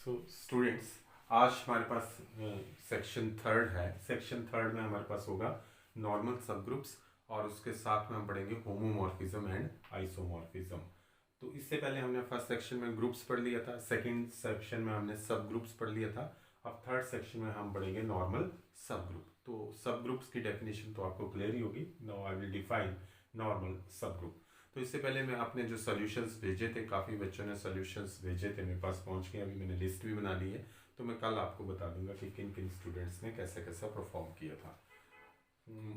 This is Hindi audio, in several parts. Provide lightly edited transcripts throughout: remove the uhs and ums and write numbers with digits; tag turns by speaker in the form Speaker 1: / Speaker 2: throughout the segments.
Speaker 1: सो स्टूडेंट्स, आज हमारे पास सेक्शन थर्ड है। सेक्शन थर्ड में हमारे पास होगा नॉर्मल सब ग्रुप्स और उसके साथ में हम पढ़ेंगे होमोमॉर्फिज्म एंड आइसोमॉर्फिज्म। तो इससे पहले हमने फर्स्ट सेक्शन में ग्रुप्स पढ़ लिया था, सेकंड सेक्शन में हमने सब ग्रुप्स पढ़ लिया था। अब थर्ड सेक्शन में हम पढ़ेंगे नॉर्मल सब ग्रुप। तो सब ग्रुप्स की डेफिनेशन तो आपको क्लियर ही होगी। Now I will define normal sub group. तो इससे पहले मैं आपने जो सॉल्यूशंस भेजे थे, काफ़ी बच्चों ने सॉल्यूशंस भेजे थे, मेरे पास पहुंच गए। अभी मैंने लिस्ट भी बना ली है, तो मैं कल आपको बता दूंगा कि किन किन स्टूडेंट्स ने कैसे कैसा परफॉर्म किया था।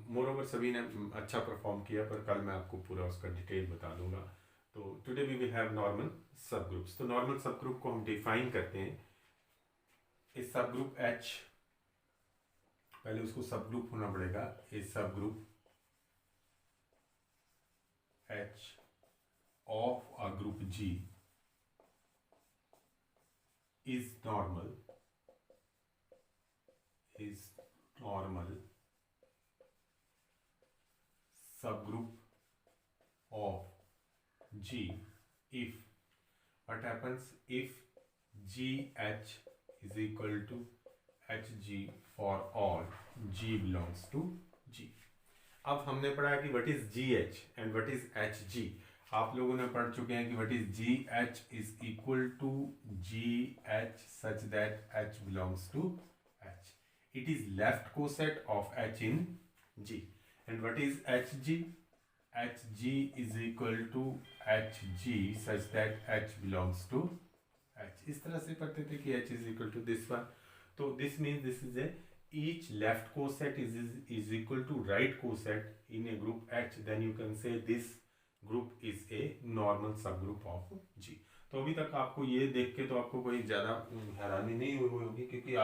Speaker 1: मोर ओवर सभी ने अच्छा परफॉर्म किया, पर कल मैं आपको पूरा उसका डिटेल बता दूंगा। तो today we will have normal sub groups. तो नॉर्मल सब ग्रुप को हम डिफाइन करते हैं। इस सब ग्रुप एच, पहले उसको सब ग्रुप होना पड़ेगा। इस सब group H of a group G is normal subgroup of G if what happens if GH is equal to HG for all G belongs to G। अब हमने पढ़ा कि what is GH and what is HG। आप लोगों ने पढ़ चुके हैं कि what is GH is equal to GH such that H belongs to H। It is left coset of H in G। And what is HG? HG is equal to HG such that H belongs to H। इस तरह से पढ़ते थे कि H is equal to this one. तो this means this is a each left coset is equal to right coset in a group H, then you can say this group is a normal subgroup of G। तो अभी तक आपको ये देख के तो आपको कोई ज़्यादा हैरानी नहीं हुई होगी, क्योंकि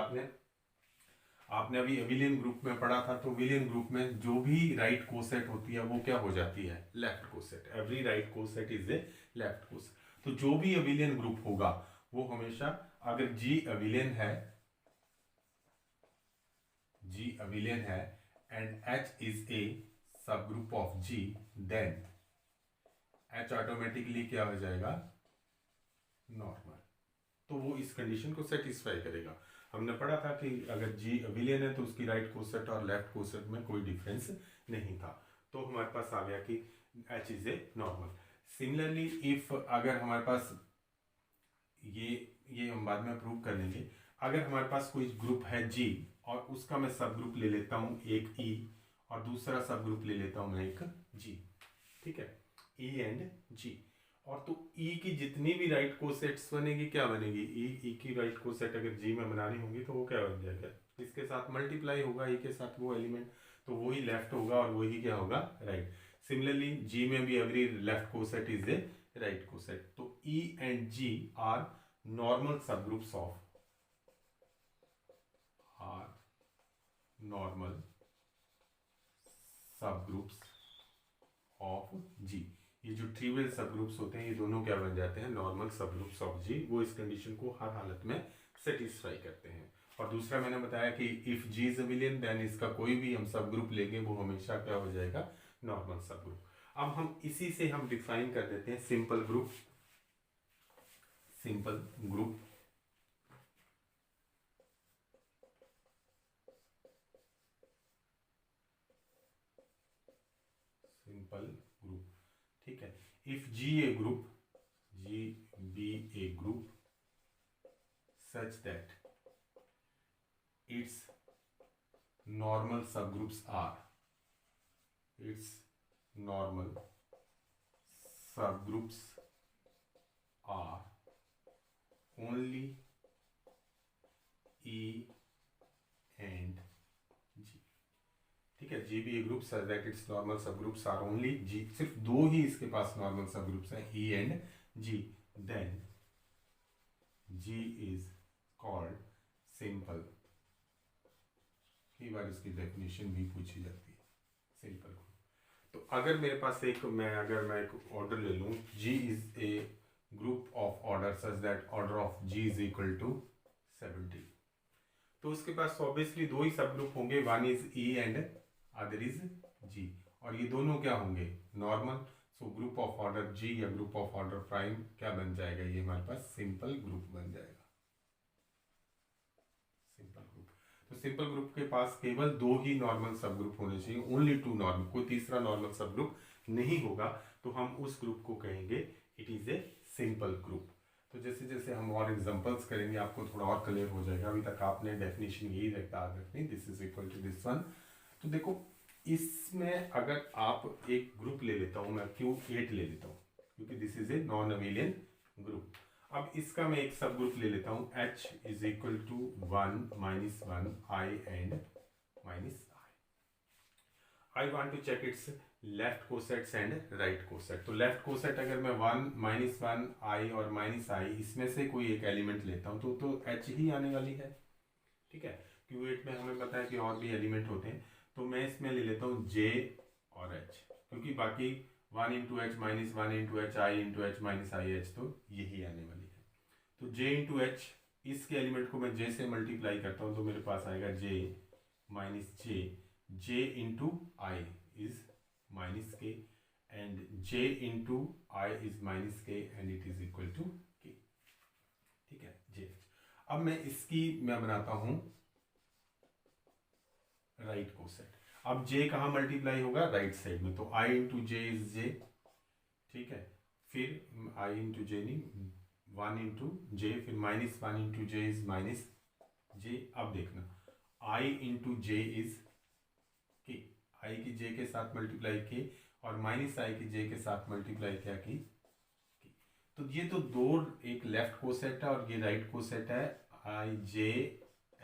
Speaker 1: आपने अभी विलियन ग्रुप में पढ़ा था। तो विलियन ग्रुप में जो भी राइट कोसेट होती है वो क्या हो जाती है? Left coset. Every right coset is A left coset. तो जो भी विलियन ग्रुप होगा वो हमेशा, अगर G विलियन है, G abelian है and H is a subgroup of G, then H automatically क्या हो जाएगा? नॉर्मल। तो वो इस कंडीशन को सेटिस्फाई करेगा। हमने पढ़ा था कि अगर G abelian है तो उसकी राइट कोसेट और लेफ्ट कोसेट में कोई डिफरेंस नहीं था। तो हमारे पास आ गया कि H is a normal. Similarly if अगर हमारे पास ये हम बाद में प्रूव कर लेंगे। अगर हमारे पास कोई ग्रुप है G और उसका मैं सब ग्रुप ले लेता हूँ एक E और दूसरा सब ग्रुप ले लेता हूँ मैं एक G, ठीक है, E एंड G। और तो E की जितनी भी राइट कोसेट्स बनेगी, क्या बनेगी? E की राइट कोसेट अगर G में बनानी होगी तो वो क्या बन जाएगा? इसके साथ मल्टीप्लाई होगा E के साथ वो एलिमेंट, तो वही लेफ्ट होगा और वही क्या होगा? राइट। सिमिलरली G में भी every left coset is a right coset. तो E and G are normal subgroups of G। ये जो ट्रिवियल सबग्रुप्स होते हैं ये दोनों क्या बन जाते हैं? Normal subgroups of G। वो इस कंडीशन को हर हालत में सेटिस्फाई करते हैं। और दूसरा मैंने बताया कि if G is abelian then इसका कोई भी हम सब ग्रुप लेंगे वो हमेशा क्या हो जाएगा? Normal sub group. अब हम इसी से हम डिफाइन कर देते हैं सिंपल ग्रुप। सिंपल ग्रुप ठीक है। If G A group, G be a group such that its normal subgroups are only E and G, ठीक है। G be a group such that its normal subgroups are only G, सिर्फ दो ही इसके पास नॉर्मल सबग्रुप्स हैं, E and G, then G is called simple। कई बार इसकी डेफिनेशन भी पूछी जाती है, सिंपल। तो अगर मेरे पास एक मैं ऑर्डर ले लूँ, G is a group of order such that order of G is equal to 70, तो उसके पास ऑब्वियसली दो ही सब ग्रुप होंगे, one is E and other is G, और ये दोनों क्या होंगे? Normal. So group of order G या ग्रुप ऑफ ऑर्डर प्राइम क्या बन जाएगा? ये हमारे पास सिंपल ग्रुप बन जाएगा। तो सिंपल ग्रुप के पास केवल 2 ही नॉर्मल सब ग्रुप होने चाहिए, ओनली 2 नॉर्मल, कोई तीसरा नॉर्मल सब ग्रुप नहीं होगा, तो हम उस ग्रुप को कहेंगे it is a simple group. तो जैसे जैसे हम और एग्जांपल्स करेंगे आपको थोड़ा और क्लियर हो जाएगा। अभी तक आपने डेफिनेशन यही याद रखनी, this is equal to this one. तो देखो इसमें अगर आप एक ग्रुप ले लेता हूं मैं, Q8 ले लेता हूं क्योंकि this is a non abelian group. अब इसका मैं एक सब ग्रुप ले लेता हूं H is equal to 1 minus 1 I and minus I want to check its left cosets and right coset. तो लेफ्ट कोसेट अगर मैं 1 माइनस 1 I और माइनस I इसमें से कोई एक एलिमेंट लेता हूं तो H ही आने वाली है, ठीक है। Q8 में हमें पता है कि और भी एलिमेंट होते हैं, तो मैं इसमें ले लेता हूँ J और H, क्योंकि बाकी 1 into H minus 1 into H I into H minus I H तो यही आने वाली है। तो J इंटू एच, इसके एलिमेंट को मैं J से मल्टीप्लाई करता हूँ तो मेरे पास आएगा J minus J into I is minus K and J into I is minus K and it is equal to K, ठीक है J। अब मैं बनाता हूं राइट कोसेट। अब J कहाँ मल्टीप्लाई होगा, राइट साइड में, तो I into J is J, ठीक है। फिर I इंटू जे नहीं 1 इंटू जे, फिर minus 1 into J is minus J। अब देखना I इंटू जे इज के, I की J के साथ मल्टीप्लाई के और माइनस I की J के साथ मल्टीप्लाई क्या की। तो ये तो दो, एक लेफ्ट कोसेट है और ये राइट कोसेट है। I J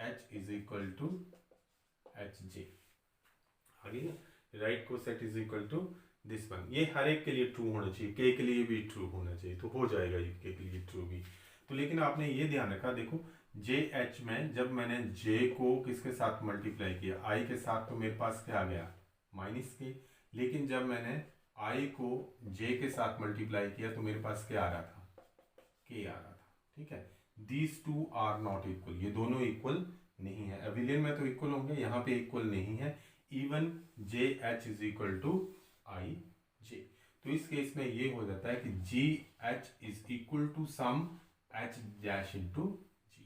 Speaker 1: H is equal to H J, आगे ना, right coset is equal to this one. ये हर एक के लिए ट्रू होना चाहिए, के के लिए भी ट्रू होना चाहिए, तो हो जाएगा ये के लिए ट्रू भी। तो लेकिन आपने ये ध्यान रखा, देखो जे एच में जब मैंने जे को किसके साथ मल्टीप्लाई किया, आई के साथ, तो मेरे पास क्या आ गया माइनस के। लेकिन जब मैंने आई को जे के साथ मल्टीप्लाई किया तो मेरे पास क्या आ रहा था, के आ रहा था, ठीक है। These two are not equal, ये दोनों इक्वल नहीं है। अबिलियन में तो इक्वल होंगे, यहाँ पे इक्वल नहीं है। Even J H is equal to I J. तो इस केस में ये हो जाता है कि G H is equal to some H dash into G,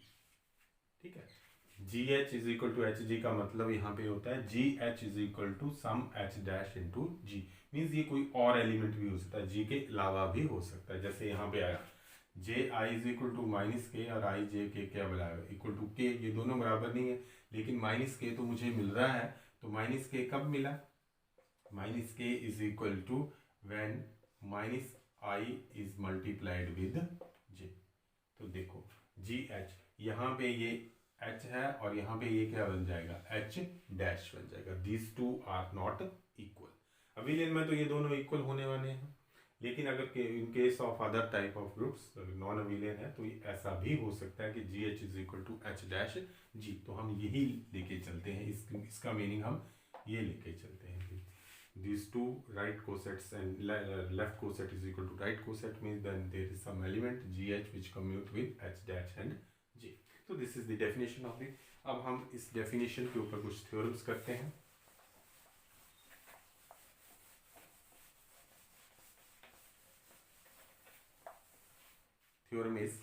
Speaker 1: ठीक है। G H is equal to H G का मतलब यहाँ पे होता है G H is equal to some H dash into G. Means ये कोई और एलिमेंट भी हो सकता है, जी के अलावा भी हो सकता है। जैसे यहाँ पे आया जे I is equal to minus के और आई जे के क्या बराबर इक्वल टू के, ये दोनों बराबर नहीं है, लेकिन माइनस के तो मुझे मिल रहा है। तो माइनस के कब मिला, minus K is equal to when minus I is multiplied with J. तो देखो जी एच, यहाँ पे ये एच है और यहाँ पे ये क्या बन जाएगा, एच डैश बन जाएगा। These two are not equal. Abelian में तो ये दोनों इक्वल होने वाले हैं, लेकिन अगर in case of other type of groups non abelian है तो ऐसा भी हो सकता है कि G H is equal to H dash G. तो हम यही लेके चलते हैं, इसका मीनिंग हम ये लेके चलते हैं कि these two right cosets and left coset is equal to right coset, means then there is some element gh which commute with h dash and j. So this is the definition of it. अब हम इस definition के ऊपर कुछ theorems करते हैं। theorem is,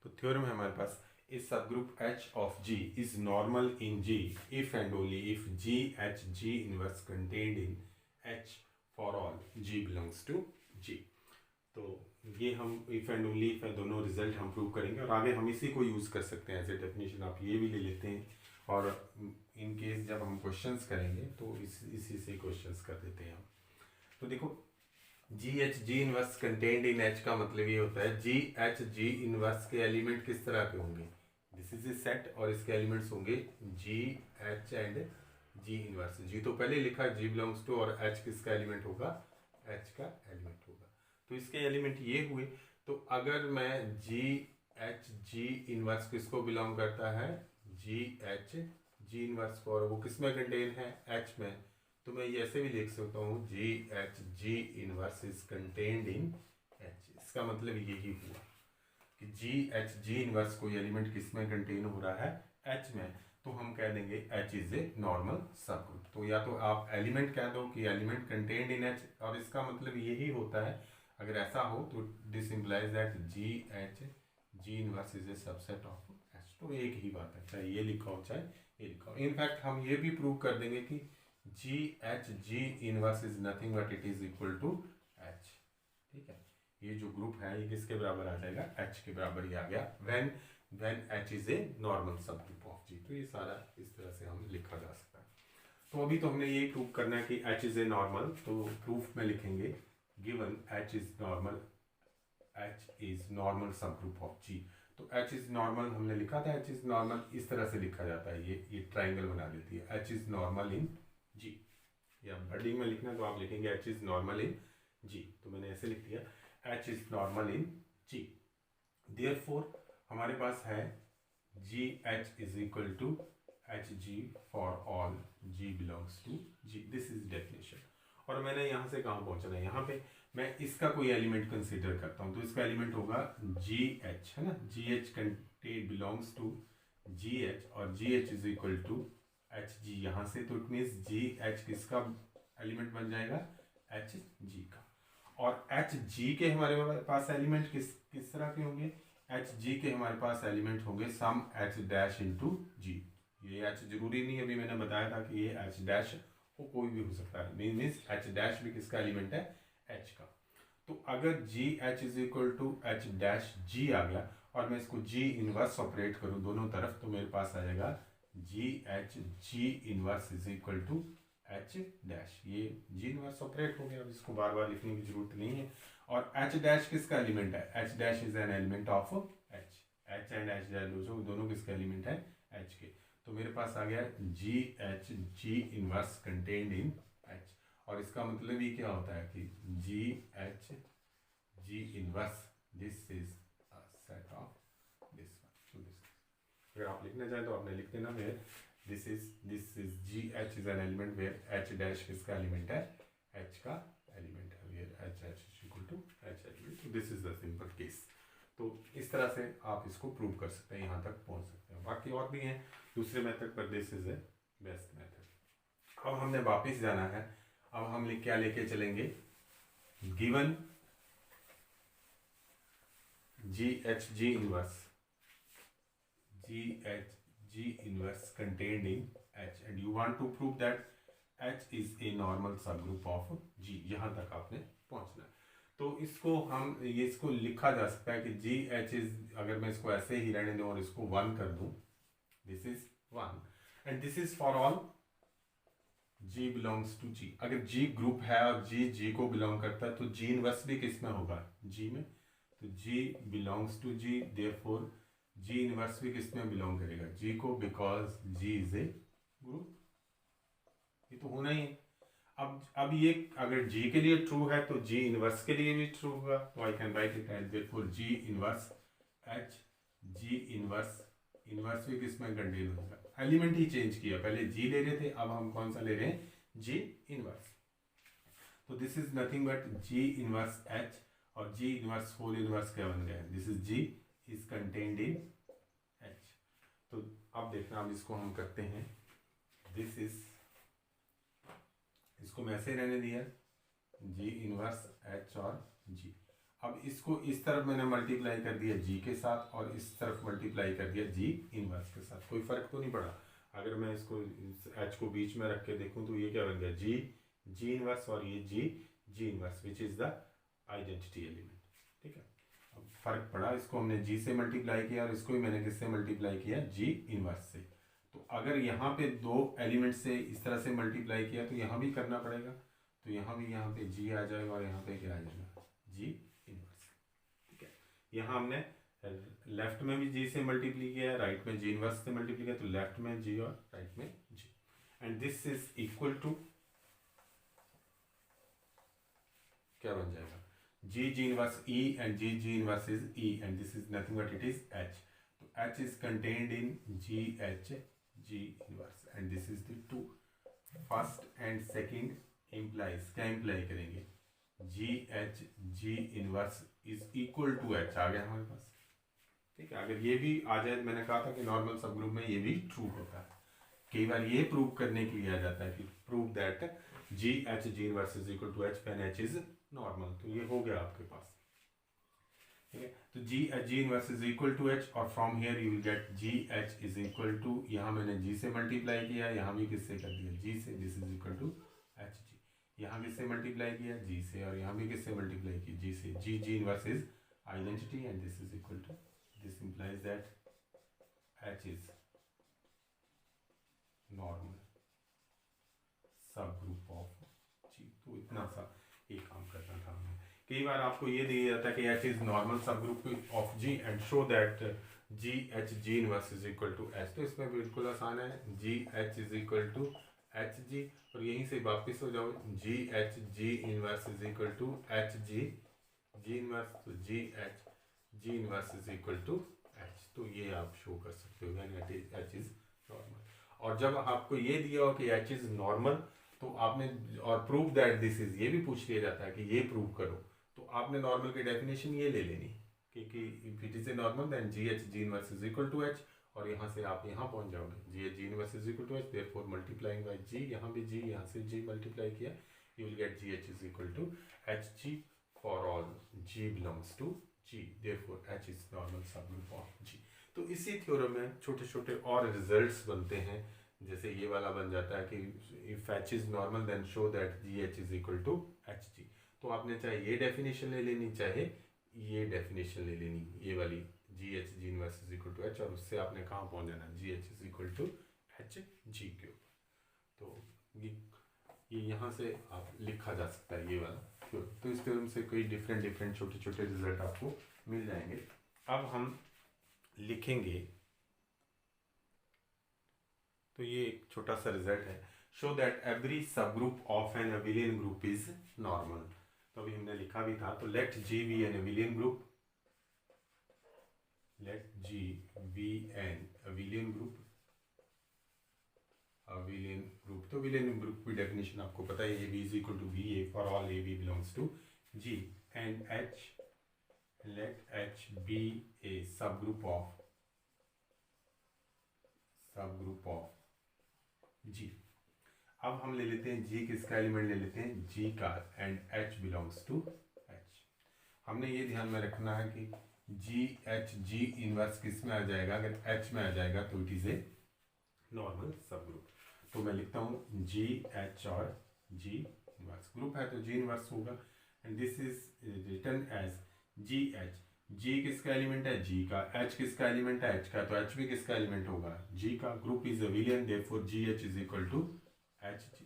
Speaker 1: तो theorem है हमारे पास, a subgroup H of G is normal in G if and only if G H G inverse contained in H for all G belongs to G। तो ये हम if and only if दोनों रिजल्ट हम प्रूव करेंगे और आगे हम इसी को यूज़ कर सकते हैं एज ए डेफिनेशन। आप ये भी ले लेते हैं और इन केस जब हम क्वेश्चंस करेंगे तो इसी से क्वेश्चंस कर देते हैं हम। तो देखो जी H G inverse contained in H का मतलब ये होता है जी एच जी इनवर्स के एलिमेंट किस तरह के होंगे, दिस इज ए सेट और इसके एलिमेंट्स होंगे G H and G inverse. G तो पहले लिखा जी बिलोंग्स टू और एच किसका एलिमेंट होगा, एच का एलिमेंट होगा। तो इसके एलिमेंट ये हुए। तो अगर मैं जी एच जी इनवर्स किसको बिलोंग करता है, जी एच जी इनवर्स को, और वो किस में कंटेन है, एच में, तो मैं ये ऐसे भी लिख सकता हूँ जी H G inverse is contained in H. इसका मतलब यही हुआ कि जी एच जी इनवर्स कोई एलिमेंट किस में कंटेन हो रहा है, एच में, तो हम कह देंगे H is a normal sub group. तो या तो आप एलिमेंट कह दो कि एलिमेंट कंटेन्ड इन एच, और इसका मतलब यही होता है, अगर ऐसा हो तो this implies that G H G inverse is a subset of तो एक ही बात है, चाहे ये लिखा हो चाहे ये लिखा हो। इनफैक्ट हम ये भी प्रूव कर देंगे कि G H G inverse is nothing but it is equal to H. ठीक है, ये जो ग्रुप है ये किसके बराबर आ जाएगा, एच के बराबर ही आ गया when H is a normal sub group of G. तो ये सारा इस तरह से हम लिखा जा सकता है। तो अभी तो हमने ये प्रूव करना है कि एच इज ए नॉर्मल, तो प्रूफ में लिखेंगे given H is normal sub group of G. तो एच इज नॉर्मल हमने लिखा था, एच इज नॉर्मल इस तरह से लिखा जाता है, ये ट्राइंगल बना देती है, H is normal in G. या हेडिंग में लिखना तो आप लिखेंगे H is normal in G, तो मैंने ऐसे लिख दिया H is normal in G. Therefore हमारे पास है G H is equal to H G for all G belongs to G. This is definition. और मैंने यहाँ से कहाँ पहुँचना है, यहाँ पे मैं इसका कोई एलिमेंट कंसीडर करता हूँ, तो इसका एलिमेंट होगा जी एच, है ना, G H contain belongs to G H, और G H is equal to H G यहाँ से, तो इट मीन्स जी एच किसका एलिमेंट बन जाएगा, एच जी का। और एच जी के हमारे पास एलिमेंट किस तरह के होंगे, एच जी के हमारे पास एलिमेंट होंगे सम एच डैश इंटू जी। ये एच जरूरी नहीं, अभी मैंने बताया था कि ये एच डैश वो कोई भी हो सकता है, मीन्स एच डैश भी किसका एलिमेंट है, एच का। तो अगर G H is equal to H dash G आ गया और मैं इसको जी इनवर्स ऑपरेट करूं दोनों तरफ, तो मेरे पास आ जाएगा G H G inverse is equal to H dash. ये जी इनवर्स ऑपरेट हो गया, अब इसको बार बार लिखने की जरूरत नहीं है। और एच डैश किसका एलिमेंट है, H dash is an element of H. H and H dash दोनों किसके एलिमेंट है, एच के। तो मेरे पास आ गया G H G inverse contained in H. और इसका मतलब ये क्या होता है कि G H G inverse this is a set of this one to this. अगर आप लिखना चाहें तो आपने लिख देना where this is G H is an element where H dash किसका एलिमेंट है, एच का एलिमेंट है, where H H is equal to H element. तो this is the simple case. तो इस तरह से आप इसको प्रूव कर सकते हैं, यहाँ तक पहुँच सकते हैं। बाकी और भी हैं दूसरे मेथड, पर this is a best method. अब हमने वापस जाना है, अब हम क्या लेके चलेंगे, given G H G inverse contained in H and you want to prove that H is a normal subgroup of G. यहां तक आपने पहुंचना है। तो इसको लिखा जा सकता है कि जी एच इज, अगर मैं इसको ऐसे ही रहने दूं और इसको 1 कर दूं, this is 1 and this is for all G belongs to G। अगर G ग्रुप है और G को बिलोंग करता है तो G इनवर्स भी किस में होगा, G में। तो G belongs to G, therefore G inverse भी किस में बिलोंग करेगा, G को, because G is a group. ये तो होना ही है। अब ये अगर G के लिए ट्रू है तो G इनवर्स के लिए भी ट्रू होगा, तो I can write it as therefore G inverse H G inverse भी किस में कंटेन होगा, एलिमेंट ही चेंज किया, पहले G ले रहे थे, अब हम कौन सा ले रहे हैं, G इनवर्स। तो this is nothing but G inverse H, और G इनवर्स होल इनवर्स क्या बन गया है, this is G is contained in H। तो अब देखना, अब इसको हम करते हैं, दिस इज, इसको मैं ऐसे रहने दिया G इनवर्स H और G। अब इसको इस तरफ मैंने मल्टीप्लाई कर दिया G के साथ और इस तरफ मल्टीप्लाई कर दिया G इनवर्स के साथ, कोई फर्क तो नहीं पड़ा। अगर मैं इसको H को बीच में रख के देखूं तो ये क्या बन गया, G इनवर्स, और ये G inverse which is the identity element. ठीक है, अब फर्क पड़ा, इसको हमने G से मल्टीप्लाई किया और इसको भी मैंने किससे मल्टीप्लाई किया, G इनवर्स से। तो अगर यहाँ पे दो एलिमेंट से इस तरह से मल्टीप्लाई किया तो यहाँ भी करना पड़ेगा, तो यहाँ पे G आ जाएगा और यहाँ पे क्या आ जाएगा, G इनवर्स। ठीक है, यहाँ हमने लेफ्ट में भी G से मल्टीप्लाई किया है, राइट में G इनवर्स से मल्टीप्लाई किया, तो लेफ्ट में G और राइट में G, and this is equal to क्या बन जाएगा, G inverse E and G inverse is E and this is nothing but it is H। तो H is contained in G inverse and this is the two. First and second implies, क्या इंप्लाई करेंगे, G inverse is equal to H आ गया हमारे पास। ठीक है, अगर ये भी आ जाए, मैंने कहा था कि नॉर्मल सब ग्रुप में ये भी ट्रू होता है। कई बार ये प्रूव करने के लिए आ जाता है कि prove that G inverse is equal to H when H is normal, तो ये हो गया आपके पास। ठीक है। तो G inverse is equal to H, और from here you will get G H is equal to, यहाँ मैंने जी से मल्टीप्लाई किया, यहाँ भी किससे कर दिया, जी से, this is equal to H G. यहाँ किससे मल्टीप्लाई किया, जी से, और यहाँ भी किससे मल्टीप्लाई किया, जी से। G inverse is identity and this is equal to, this implies that H is normal sub group of G. तो इतना सा एक काम करना था हमें। कई बार आपको ये दिया जाता है कि H is normal sub group of G and show that G H G inverse is equal to H. तो इसमें बिल्कुल आसान है, G H is equal to H G, और यहीं से वापस हो जाओ, G H G inverse is equal to H G G inverse, तो G H G inverse is equal to H. तो ये आप शो कर सकते हो यानी एच इज नॉर्मल। और जब आपको ये दिया हो कि एच इज नॉर्मल, तो आपने, और प्रूव दैट दिस इज, ये भी पूछ लिया जाता है कि ये प्रूव करो, तो आपने नॉर्मल की डेफिनेशन ये ले लेनी कि if it is a normal then G H G inverse is equal to H, और यहाँ से आप यहाँ पहुँच जाओगे, G H G inverse is equal to H, therefore multiplying by G, यहाँ भी जी, यहाँ से जी मल्टीप्लाई किया, you will get G H is equal to H G for all G belongs to G, therefore H is normal subgroup of G. तो इसी थ्योरम में छोटे छोटे और रिजल्ट्स बनते हैं, जैसे ये वाला बन जाता है कि if H is normal then show that G H is equal to H G. तो आपने चाहे ये डेफिनेशन ले लेनी, चाहे ये डेफिनेशन ले लेनी, ये वाली G H G inverse is equal to H, और उससे आपने कहाँ पहुँच जाना, G H is equal to H G के ऊपर। तो ये यहाँ से आप लिखा जा सकता है ये वाला थ्योरम। तो इस थ्योरम से कोई डिफरेंट छोटे छोटे रिजल्ट आपको मिल जाएंगे। अब हम लिखेंगे, तो ये एक छोटा सा रिजल्ट है, show that every sub group of an abelian group is normal. तो अभी हमने लिखा भी था, तो let G be an abelian group, let G be an abelian group, abelian group. तो अबिलियन ग्रुप की डेफिनेशन आपको पता है, A B is equal to B A for all A B belongs to G, and H, let H be a सब ग्रुप ऑफ जी। अब हम ले लेते हैं जी किसका एलिमेंट ले लेते हैं, जी का, and H belongs to H. हमने ये ध्यान में रखना है कि जी एच जी इनवर्स किस में आ जाएगा, अगर एच में आ जाएगा तो it is a normal sub group. तो मैं लिखता हूँ जी एच और जी इनवर्स, ग्रुप है तो जी इनवर्स होगा, and this is written as G H. G किसका एलिमेंट है, जी का, एच किसका एलिमेंट है, एच का, तो एच भी किसका एलिमेंट होगा, जी का। Group is abelian, therefore G H is equal to H G,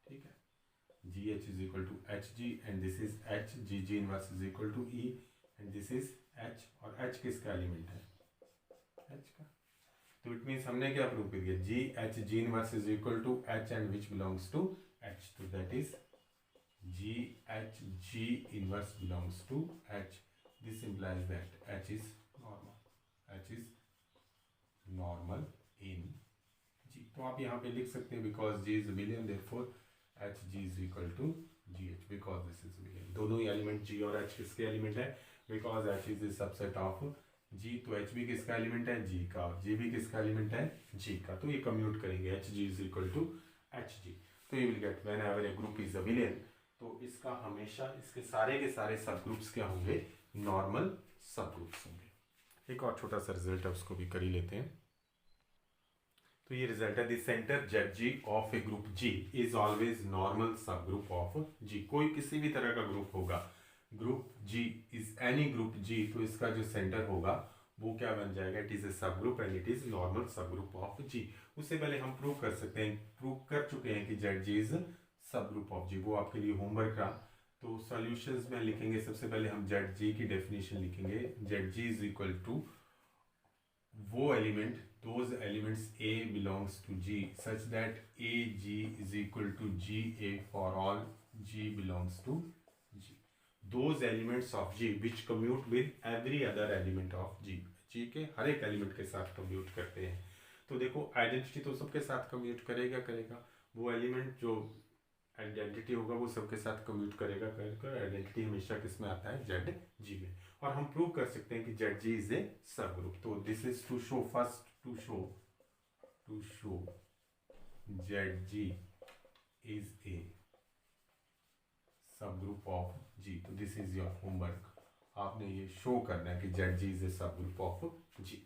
Speaker 1: ठीक है। G H is equal to H G, and this is H G G inverse is equal to E, and this is H, और एच किसका एलिमेंट है, एच का। तो इट मीन्स हमने क्या प्रूव कर दिया, G H G inverse is equal to H and which belongs to H, तो that is G H G inverse belongs to H. This implies that h is normal, h is normal in g। तो आप यहाँ पे लिख सकते हैं because g is abelian, therefore h g is equal to g h, because this is abelian। दोनों ही एलिमेंट g और h किसके एलिमेंट है, because h is a subset of g, तो h भी किसका एलिमेंट है, g का, और g भी किसका एलिमेंट है, g का। तो ये कम्यूट करेंगे, h g is equal to h g। तो you will get whenever a group is abelian, तो इसका हमेशा, इसके सारे के सारे सब ग्रुप्स क्या होंगे, नॉर्मल सब ग्रुप्स होंगे। एक और छोटा सा रिजल्ट है, उसको भी कर ही लेते हैं। तो ये रिजल्ट है, the centre Z G of a group G is always normal sub group of G. कोई किसी भी तरह का ग्रुप होगा, group G is any group G, तो इसका जो सेंटर होगा वो क्या बन जाएगा, इट इज ए सब group and it is normal sub group of जी। उससे पहले हम प्रूव कर सकते हैं, प्रूव कर चुके हैं कि जेड जी इज सब ग्रुप ऑफ जी, वो आपके लिए होमवर्क रहा। तो सॉल्यूशंस में लिखेंगे, सबसे पहले हम जेड जी की डेफिनेशन लिखेंगे, Z G is equal to वो element, those elements A belongs to G such that A G is equal to G A for all G belongs to G. Those elements of G which commute with every other element of G, G के हर एक एलिमेंट के साथ कम्यूट करते हैं। तो देखो आइडेंटिटी तो सबके साथ कम्यूट करेगा, वो एलिमेंट जो आइडेंटिटी होगा वो सबके साथ कम्यूट करेगा, आइडेंटिटी हमेशा किस में आता है, जेड जी में। और हम प्रूव कर सकते हैं कि जेड जी इज ए सब ग्रुप। तो this is to show, first to show Z G is a सब ग्रुप ऑफ जी। तो दिस इज योर होमवर्क आपने ये शो करना है कि जेड जी इज ए सब ग्रुप ऑफ जी।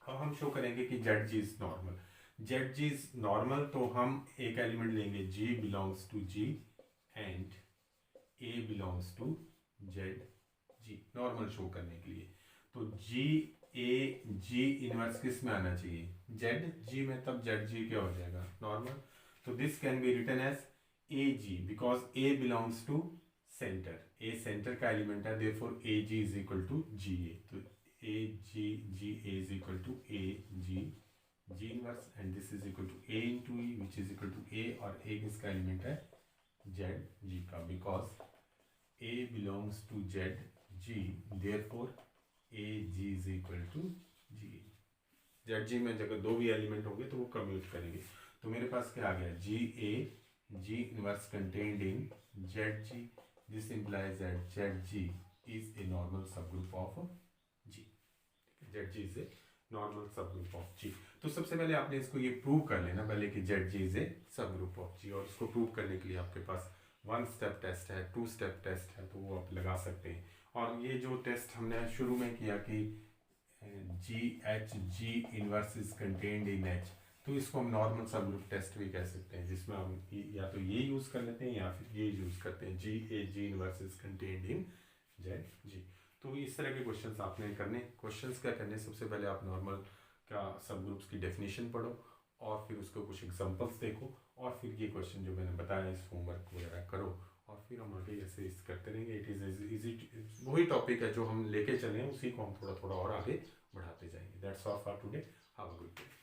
Speaker 1: अब हम शो करेंगे कि Z G is normal. Z G is normal तो हम एक एलिमेंट लेंगे G belongs to G and A belongs to Z G, normal show करने के लिए। तो जी ए जी इनवर्स किस में आना चाहिए, जेड जी में, तब जेड जी क्या हो जाएगा, नॉर्मल। तो this can be written as A G because A belongs to centre, A centre का एलिमेंट है, therefore A G is equal to G A. तो A G G A is equal to A G G inverse and this is equal to A into E which is equal to A, और ए किसका एलिमेंट है, जेड जी का, because A belongs to Z G, therefore A G is equal to G. Z G में जगह दो भी एलिमेंट होंगे तो वो कम्यूट करेंगे। तो मेरे पास क्या आ गया, G A G inverse contained in Z G, this implies that Z G is a normal sub group of G. Z G is a normal sub group of G. तो सबसे पहले आपने इसको ये प्रूव कर लेना पहले कि जेड जी इज ए सब ग्रुप ऑफ जी, और इसको प्रूव करने के लिए आपके पास 1 स्टेप टेस्ट है, 2 स्टेप टेस्ट है, तो वो आप लगा सकते हैं। और ये जो टेस्ट हमने शुरू में किया कि G H G inverse is contained in H, तो इसको हम नॉर्मल सब ग्रुप टेस्ट भी कह सकते हैं, जिसमें हम या तो ये यूज कर लेते हैं या फिर ये यूज करते हैं, G A G inverse is contained in Z G. तो इस तरह के क्वेश्चंस आपने करने। क्वेश्चंस क्या करने, सबसे पहले आप नॉर्मल का सब ग्रुप्स की डेफिनेशन पढ़ो और फिर उसको कुछ एग्जांपल्स देखो, और फिर ये क्वेश्चन जो मैंने बताया इस होमवर्क वगैरह करो, और फिर हम आगे ऐसे करते रहेंगे। इट इज़ इजी, वही टॉपिक है जो हम लेके चले हैं, उसी को हम थोड़ा थोड़ा और आगे बढ़ाते जाएंगे। That's all for today, have a good day.